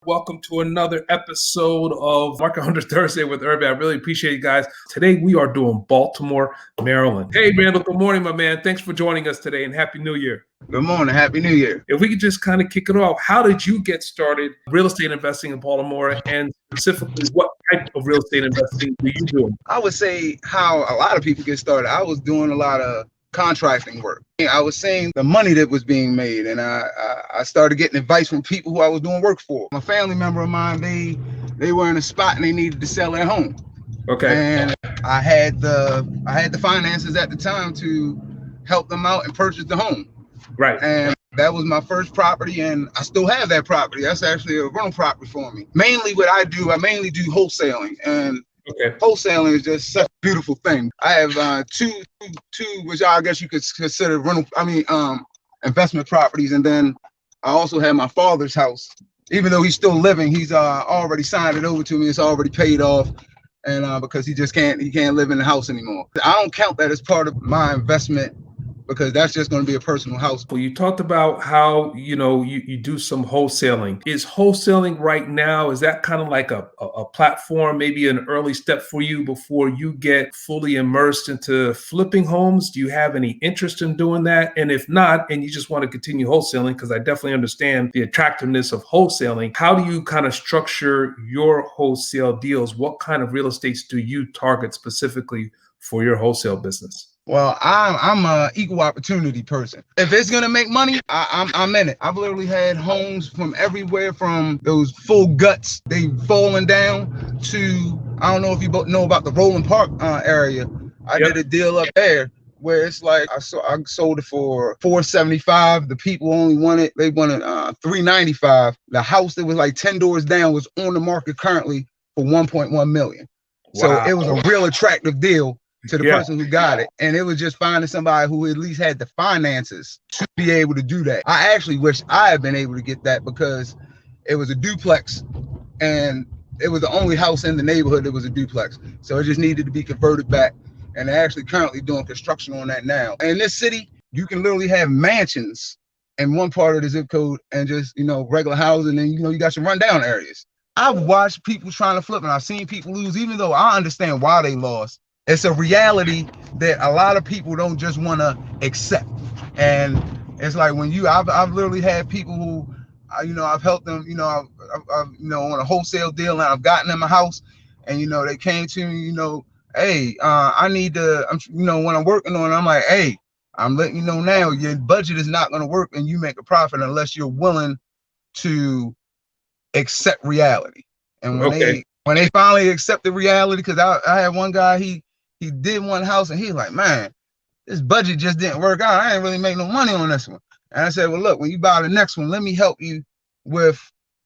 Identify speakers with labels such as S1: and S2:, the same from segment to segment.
S1: Welcome to another episode of Market 100 Thursday with Herve. I really appreciate you guys. Today we are doing Baltimore, Maryland. Hey, Randall, good morning, my man. Thanks for joining us today and Happy New Year.
S2: Good morning. Happy New Year.
S1: If we could just kind of kick it off, how did you get started real estate investing in Baltimore, and specifically what type of real estate investing do you do?
S2: I would say how a lot of people get started. I was doing a lot of contracting work. I was seeing the money that was being made, and I started getting advice from people who I was doing work for. A family member of mine, they were in a spot and they needed to sell their home.
S1: Okay.
S2: And I had the finances at the time to help them out and purchase the home.
S1: Right.
S2: And that was my first property, and I still have that property. That's actually a rental property for me. Mainly what I mainly do wholesaling, and wholesaling is just such a beautiful thing. I have two, which I guess you could consider investment properties, and then I also have my father's house. Even though he's still living, he's already signed it over to me. It's already paid off, and because he can't live in the house anymore. I don't count that as part of my investment, because that's just going to be a personal house.
S1: Well, you talked about how, you do some wholesaling. Is wholesaling right now, is that kind of like a platform, maybe an early step for you before you get fully immersed into flipping homes? Do you have any interest in doing that? And if not, and you just want to continue wholesaling, because I definitely understand the attractiveness of wholesaling, how do you kind of structure your wholesale deals? What kind of real estates do you target specifically for your wholesale business?
S2: Well, I'm a equal opportunity person. If it's gonna make money, I'm in it. I've literally had homes from everywhere, from those full guts, they falling down, to, I don't know if you both know about the Roland Park area. I did a deal up there where it's like I sold it for $475. The people only wanted $395. The house that was like 10 doors down was on the market currently for $1.1 million. Wow. So it was a real attractive deal to the person who got it. And it was just finding somebody who at least had the finances to be able to do that. I actually wish I had been able to get that, because it was a duplex, and it was the only house in the neighborhood that was a duplex. So it just needed to be converted back. And they're actually currently doing construction on that now. And in this city, you can literally have mansions in one part of the zip code and just, regular housing, and you got your rundown areas. I've watched people trying to flip, and I've seen people lose, even though I understand why they lost. It's a reality that a lot of people don't just want to accept. And it's like when I've literally had people who, I've helped them, I've on a wholesale deal, and I've gotten them a house, and, they came to me, hey, I need to, when I'm working on it, I'm like, hey, I'm letting you know now, your budget is not going to work and you make a profit unless you're willing to accept reality. And when they finally accepted reality, because I had one guy, he did one house, and he's like, man, this budget just didn't work out. I ain't really make no money on this one. And I said, well, look, when you buy the next one, let me help you with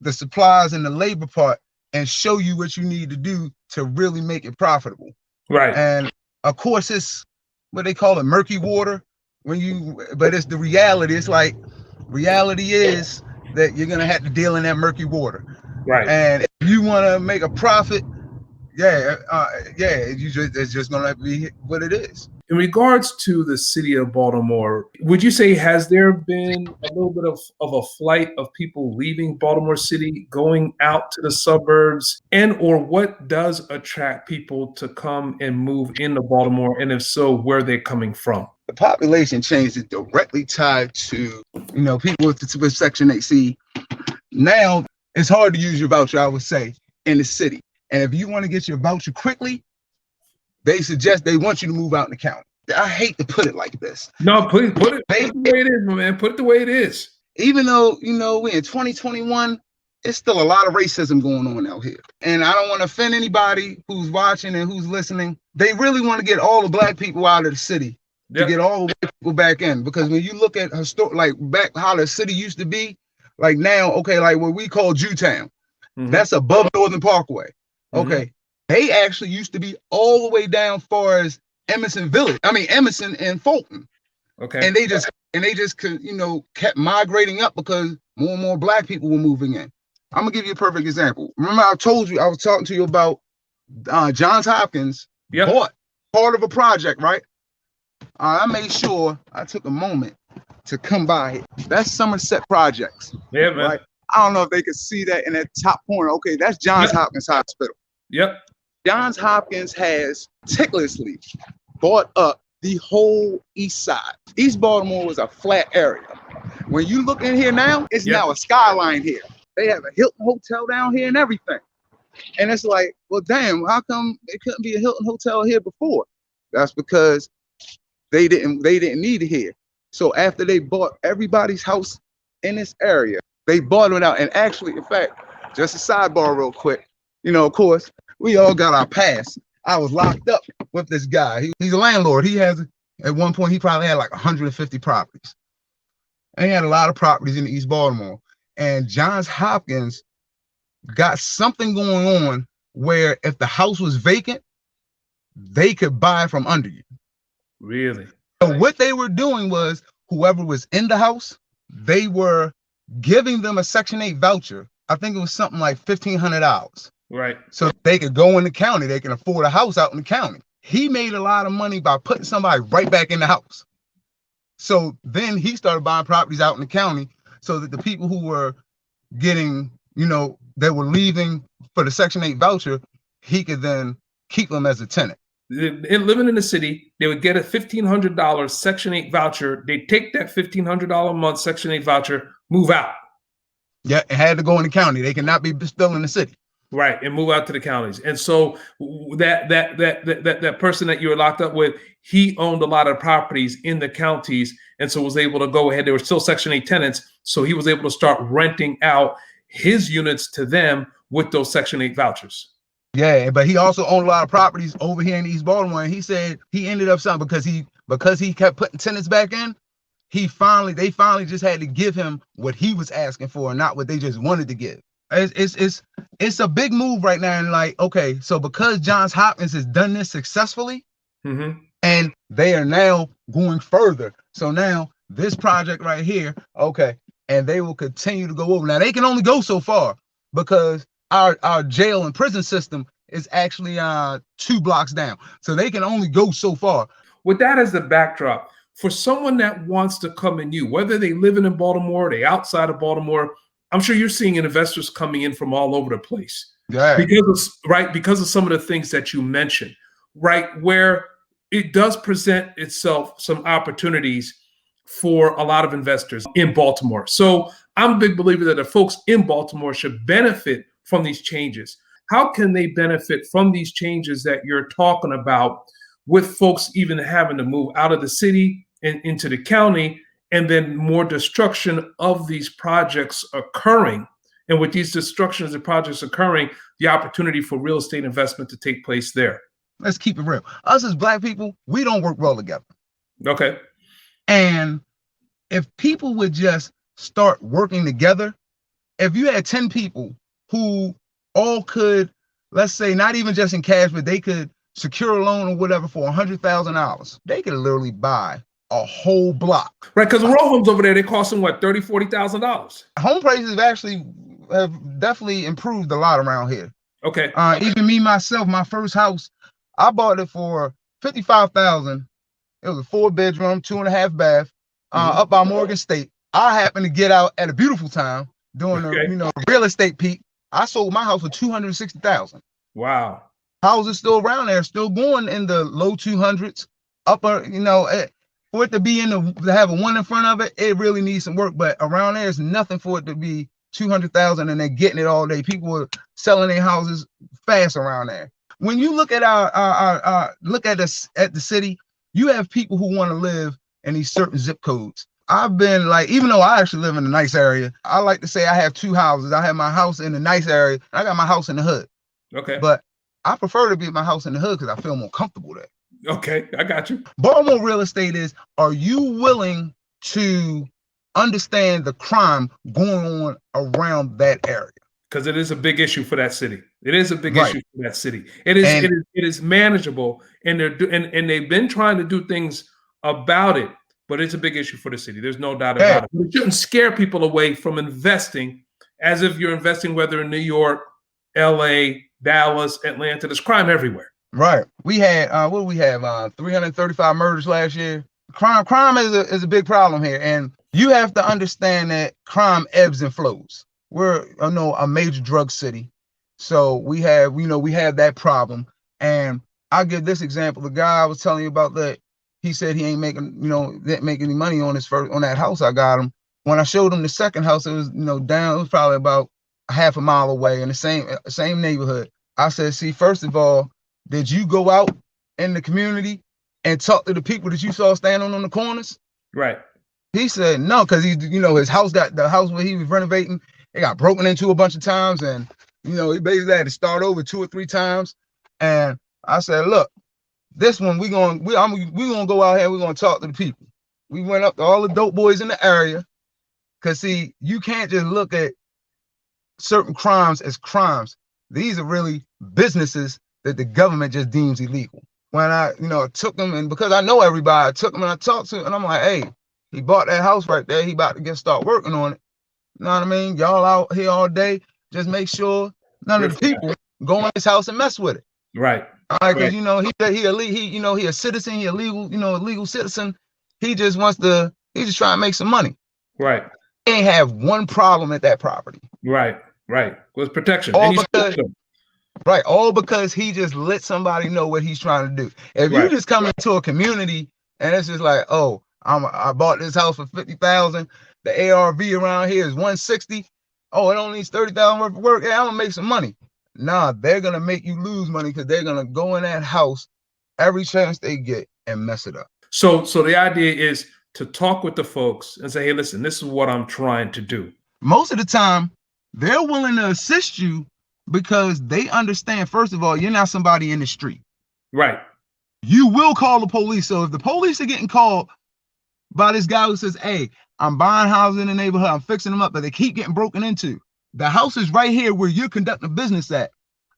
S2: the supplies and the labor part and show you what you need to do to really make it profitable.
S1: Right.
S2: And of course, it's what they call it, murky water. But it's the reality. It's like, reality is that you're going to have to deal in that murky water.
S1: Right.
S2: And if you want to make a profit, it's just gonna be what it is.
S1: In regards to the city of Baltimore, would you say, has there been a little bit of a flight of people leaving Baltimore City, going out to the suburbs, or what does attract people to come and move into Baltimore? And if so, where are they coming from?
S2: The population change is directly tied to, people with Section 8C. Now, it's hard to use your voucher, I would say, in the city. And if you want to get your voucher quickly, they want you to move out in the county. I hate to put it like this.
S1: No, please put it the way it is, my man. Put it the way it is.
S2: Even though, we're in 2021, it's still a lot of racism going on out here. And I don't want to offend anybody who's watching and who's listening. They really want to get all the black people out of the city to get all the white people back in. Because when you look at back how the city used to be, like now, like what we call Jewtown, that's above Northern Parkway. Okay, they actually used to be all the way down far as Emerson and Fulton.
S1: Okay,
S2: and they just kept migrating up because more and more black people were moving in. I'm gonna give you a perfect example. Remember, I told you I was talking to you about Johns Hopkins bought part of a project, right? I made sure I took a moment to come by it. That's Somerset Projects.
S1: Yeah, man. Right?
S2: I don't know if they could see that in that top corner. Okay, that's Johns Hopkins Hospital.
S1: Yep.
S2: Johns Hopkins has meticulously bought up the whole east side. East Baltimore was a flat area. When you look in here now, it's now a skyline here. They have a Hilton Hotel down here and everything. And it's like, well, damn, how come it couldn't be a Hilton Hotel here before? That's because they didn't need it here. So after they bought everybody's house in this area, they bought it out. And actually, in fact, just a sidebar real quick, you know, of course, we all got our past. I was locked up with this guy. He's a landlord. He has, at one point, he probably had like 150 properties. And he had a lot of properties in East Baltimore. And Johns Hopkins got something going on where if the house was vacant, they could buy from under you.
S1: Really?
S2: So what they were doing was whoever was in the house, they were giving them a Section 8 voucher. I think it was something like $1,500.
S1: Right.
S2: So they could go in the county. They can afford a house out in the county. He made a lot of money by putting somebody right back in the house. So then he started buying properties out in the county so that the people who were getting, you know, that were leaving for the Section 8 voucher, he could then keep them as a tenant.
S1: Living in the city, they would get a $1,500 Section 8 voucher. They take that $1,500 a month Section 8 voucher, move out.
S2: Yeah, it had to go in the county. They cannot be still in the city.
S1: Right, and move out to the counties. And so that person that you were locked up with, he owned a lot of properties in the counties, and so was able to go ahead. There were still Section 8 tenants, so he was able to start renting out his units to them with those Section 8 vouchers.
S2: Yeah, but he also owned a lot of properties over here in East Baltimore. And he said he ended up something because he kept putting tenants back in. They finally just had to give him what he was asking for, and not what they just wanted to give. It's a big move right now. And like, okay, so because Johns Hopkins has done this successfully, and they are now going further. So now this project right here, okay, and they will continue to go over. Now they can only go so far because our jail and prison system is actually 2 blocks down. So they can only go so far.
S1: With that as the backdrop, for someone that wants to come in, whether they live in Baltimore, they outside of Baltimore, I'm sure you're seeing investors coming in from all over the place.
S2: Yeah.
S1: Because of some of the things that you mentioned, right, where it does present itself some opportunities for a lot of investors in Baltimore. So I'm a big believer that the folks in Baltimore should benefit from these changes. How can they benefit from these changes that you're talking about, with folks even having to move out of the city and into the county, and then more destruction of these projects occurring? And with these destructions of projects occurring, the opportunity for real estate investment to take place there.
S2: Let's keep it real. Us as Black people, we don't work well together.
S1: Okay.
S2: And if people would just start working together, if you had 10 people who all could, let's say, not even just in cash, but they could secure a loan or whatever for $100,000, they could literally buy a whole block.
S1: Right, because the row homes over there, they cost them what, $30,000, $40,000?
S2: Home prices have definitely improved a lot around here.
S1: Okay.
S2: Even me myself, my first house, I bought it for $55,000. It was a 4-bedroom, 2.5 bath, up by Morgan State. I happened to get out at a beautiful time during the real estate peak. I sold my house for $260,000.
S1: Wow.
S2: Houses still around there, still going in the low 200s, upper, for it to be to have a 1 in front of it, it really needs some work. But around there is nothing for it to be $200,000 and they're getting it all day. People are selling their houses fast around there. When you look at the city, you have people who want to live in these certain zip codes. I've been like, even though I actually live in a nice area, I like to say I have 2 houses. I have my house in the nice area, and I got my house in the hood.
S1: Okay.
S2: But I prefer to be at my house in the hood because I feel more comfortable there.
S1: Okay, I got you.
S2: Baltimore real estate is, are you willing to understand the crime going on around that area?
S1: Because it is a big issue for that city. It is a big issue for that city. It is manageable, and they've been trying to do things about it, but it's a big issue for the city. There's no doubt about it. It shouldn't scare people away from investing, as if you're investing whether in New York, LA, Dallas, Atlanta. There's crime everywhere.
S2: Right. We had 335 murders last year. Crime is a big problem here, and you have to understand that crime ebbs and flows. we're a major drug city, so we have we have that problem. And I'll give this example. The guy I was telling you about that, he said he ain't making didn't make any money on that house I got him. When I showed him the second house, it was down. It was probably about a half a mile away in the same neighborhood. I said, see, first of all, did you go out in the community and talk to the people that you saw standing on the corners?
S1: Right.
S2: He said no, because his house the house where he was renovating, it got broken into a bunch of times, and he basically had to start over 2 or 3 times. And I said, look, this one we gonna go out here, we're gonna talk to the people. We went up to all the dope boys in the area, because see, you can't just look at certain crimes as crimes. These are really businesses that the government just deems illegal. When I took them, and because I know everybody, I took them and I talked to them, and I'm like, hey, he bought that house right there. He about to start working on it. You know what I mean? Y'all out here all day. Just make sure none of the people go in his house and mess with it.
S1: Right.
S2: All right, because he a citizen. He a legal citizen. He just trying to make some money.
S1: Right.
S2: He ain't have one problem at that property.
S1: Right. With protection.
S2: All because he just let somebody know what he's trying to do. If you just come into a community and it's just like, oh, I bought this house for $50,000. The ARV around here is $160,000. Oh, it only needs $30,000 worth of work. Yeah, I'm gonna make some money. Nah, they're gonna make you lose money, because they're gonna go in that house every chance they get and mess it up.
S1: So the idea is to talk with the folks and say, hey, listen, this is what I'm trying to do.
S2: Most of the time, they're willing to assist you because they understand, first of all, you're not somebody in the street.
S1: Right.
S2: You will call the police. So if the police are getting called by this guy who says, hey, I'm buying houses in the neighborhood, I'm fixing them up, but they keep getting broken into. The house is right here where you're conducting business at.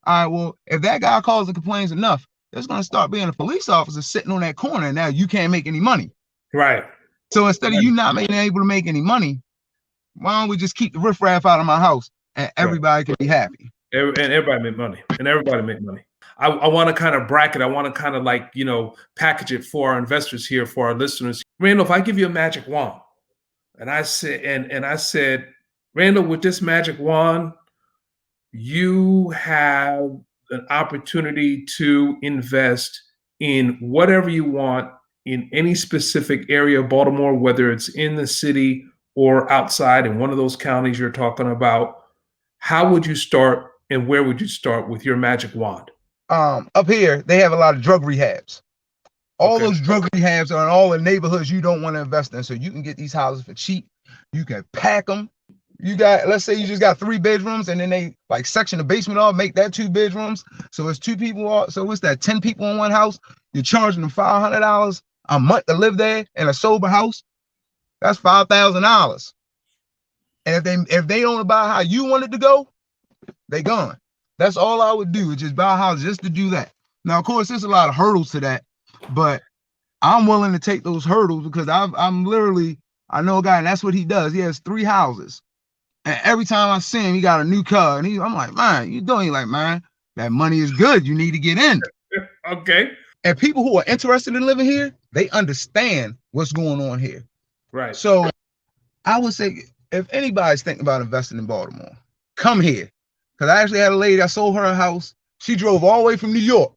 S2: All right, well, if that guy calls and complains enough, there's going to start being a police officer sitting on that corner, and now you can't make any money.
S1: Right.
S2: So instead of you not being able to make any money, why don't we just keep the riffraff out of my house and everybody can be happy?
S1: And everybody make money. I want to kind of bracket. I want to kind of package it for our investors here, for our listeners. Randall, if I give you a magic wand, and I said, Randall, with this magic wand, you have an opportunity to invest in whatever you want in any specific area of Baltimore, whether it's in the city or outside in one of those counties you're talking about. How would you start, and where would you start with your magic wand?
S2: Up here, they have a lot of drug rehabs. All those drug rehabs are in all the neighborhoods you don't want to invest in. So you can get these houses for cheap. You can pack them. Let's say you just got 3 bedrooms, and then they section the basement off, make that 2 bedrooms. So it's 2 people. So what's that? 10 people in one house. You're charging them $500 a month to live there in a sober house. That's $5,000. And if they don't buy how you want it to go, they gone. That's all I would do, is just buy a house just to do that. Now, of course, there's a lot of hurdles to that, but I'm willing to take those hurdles, because I know a guy, and that's what he does. He has 3 houses. And every time I see him, he got a new car. And I'm like, man, you doing? He's like, man, that money is good. You need to get in.
S1: Okay.
S2: And people who are interested in living here, they understand what's going on here.
S1: Right.
S2: So I would say, if anybody's thinking about investing in Baltimore, come here. Because I actually had a lady, I sold her a house. She drove all the way from New York.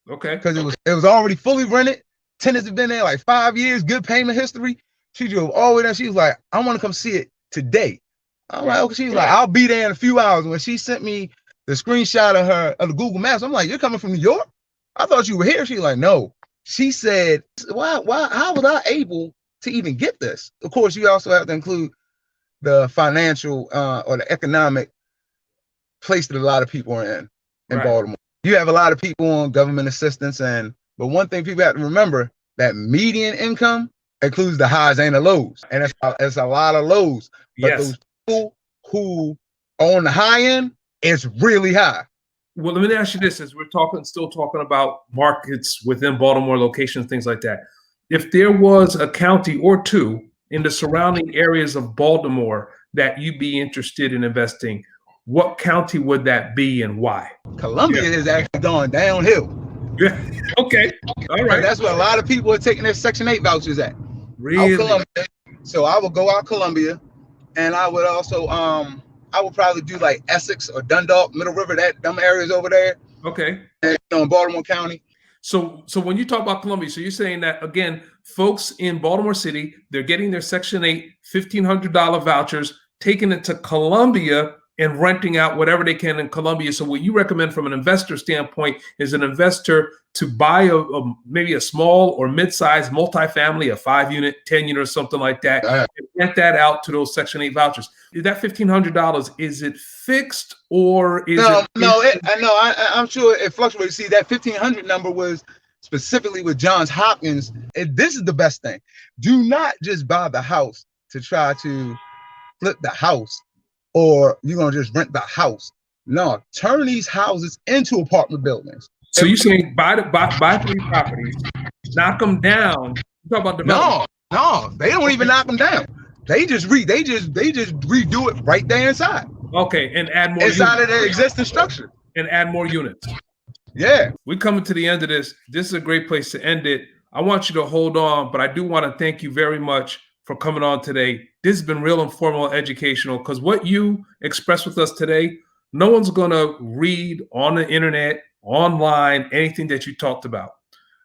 S1: Okay.
S2: Because it was already fully rented. Tenants have been there 5 years, good payment history. She drove all the way there. She was like, I want to come see it today. I'm like, okay. She was like, I'll be there in a few hours. When she sent me the screenshot of the Google Maps, I'm like, you're coming from New York? I thought you were here. She's like, no. She said, why, how was I able to even get this? Of course, you also have to include the financial or the economic place that a lot of people are in Baltimore. You have a lot of people on government assistance, but one thing people have to remember, that median income includes the highs and the lows, and it's a lot of lows. But those people who are on the high end, it's really high.
S1: Well, let me ask you this: as we're still talking about markets within Baltimore, locations, things like that. If there was a county or 2 in the surrounding areas of Baltimore that you'd be interested in investing, what county would that be and why?
S2: Columbia is actually going downhill.
S1: Yeah. Okay. All right.
S2: That's where a lot of people are taking their Section 8 vouchers at.
S1: Really?
S2: So I would go out Columbia, and I would also I would probably do like Essex or Dundalk, Middle River, that them areas over there,
S1: Okay.
S2: and, in Baltimore County.
S1: So when you talk about Columbia, so you're saying that again, folks in Baltimore City, they're getting their Section 8 $1,500 vouchers, taking it to Columbia and renting out whatever they can in Columbia. So what you recommend from an investor standpoint is an investor to buy maybe a small or mid-sized multifamily, a 5-unit, 10-unit, or something like that, and rent that out to those Section 8 vouchers. Is that $1,500, is it fixed or is it?
S2: No, I'm sure it fluctuates. See, that 1,500 number was specifically with Johns Hopkins. This is the best thing. Do not just buy the house to try to flip the house, or you're going to just rent the house. No, turn these houses into apartment buildings.
S1: So you're saying buy 3 properties, knock them down. You talk about development.
S2: No, they don't even knock them down. They just redo it right there inside.
S1: Okay, and add more
S2: inside
S1: units.
S2: of the existing structure.
S1: And add more units.
S2: Yeah.
S1: We're coming to the end of this. This is a great place to end it. I want you to hold on, but I do want to thank you very much for coming on today. This has been real informal and educational, because what you expressed with us today, no one's going to read on the internet, online, anything that you talked about.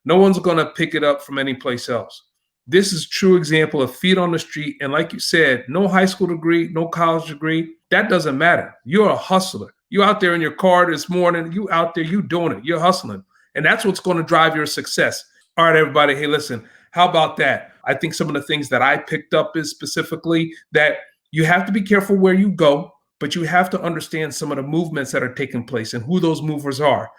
S1: No one's going to pick it up from any place else. This is true example of feet on the street. And like you said, no high school degree, no college degree. That doesn't matter. You're a hustler. You out there in your car this morning, you out there, you doing it. You're hustling. And that's what's going to drive your success. All right, everybody. Hey, listen, how about that? I think some of the things that I picked up is specifically that you have to be careful where you go, but you have to understand some of the movements that are taking place and who those movers are.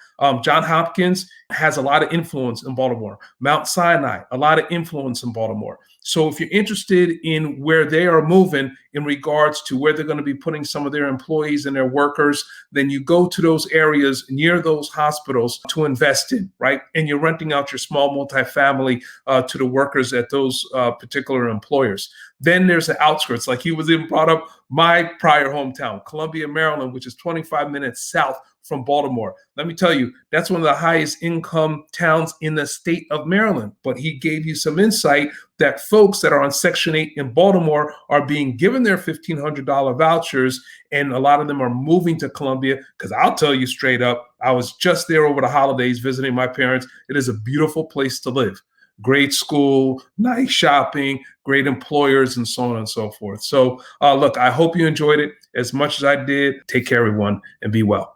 S1: John Hopkins has a lot of influence in Baltimore. Mount Sinai, a lot of influence in Baltimore. So if you're interested in where they are moving in regards to where they're going to be putting some of their employees and their workers, then you go to those areas near those hospitals to invest in, right? And you're renting out your small multifamily to the workers at those particular employers. Then there's the outskirts, like he was even brought up my prior hometown, Columbia, Maryland, which is 25 minutes south from Baltimore. Let me tell you, that's one of the highest income towns in the state of Maryland. But he gave you some insight that folks that are on Section 8 in Baltimore are being given their $1,500 vouchers, and a lot of them are moving to Columbia, because I'll tell you straight up, I was just there over the holidays visiting my parents. It is a beautiful place to live. Great school, nice shopping, great employers, and so on and so forth. So look, I hope you enjoyed it as much as I did. Take care, everyone, and be well.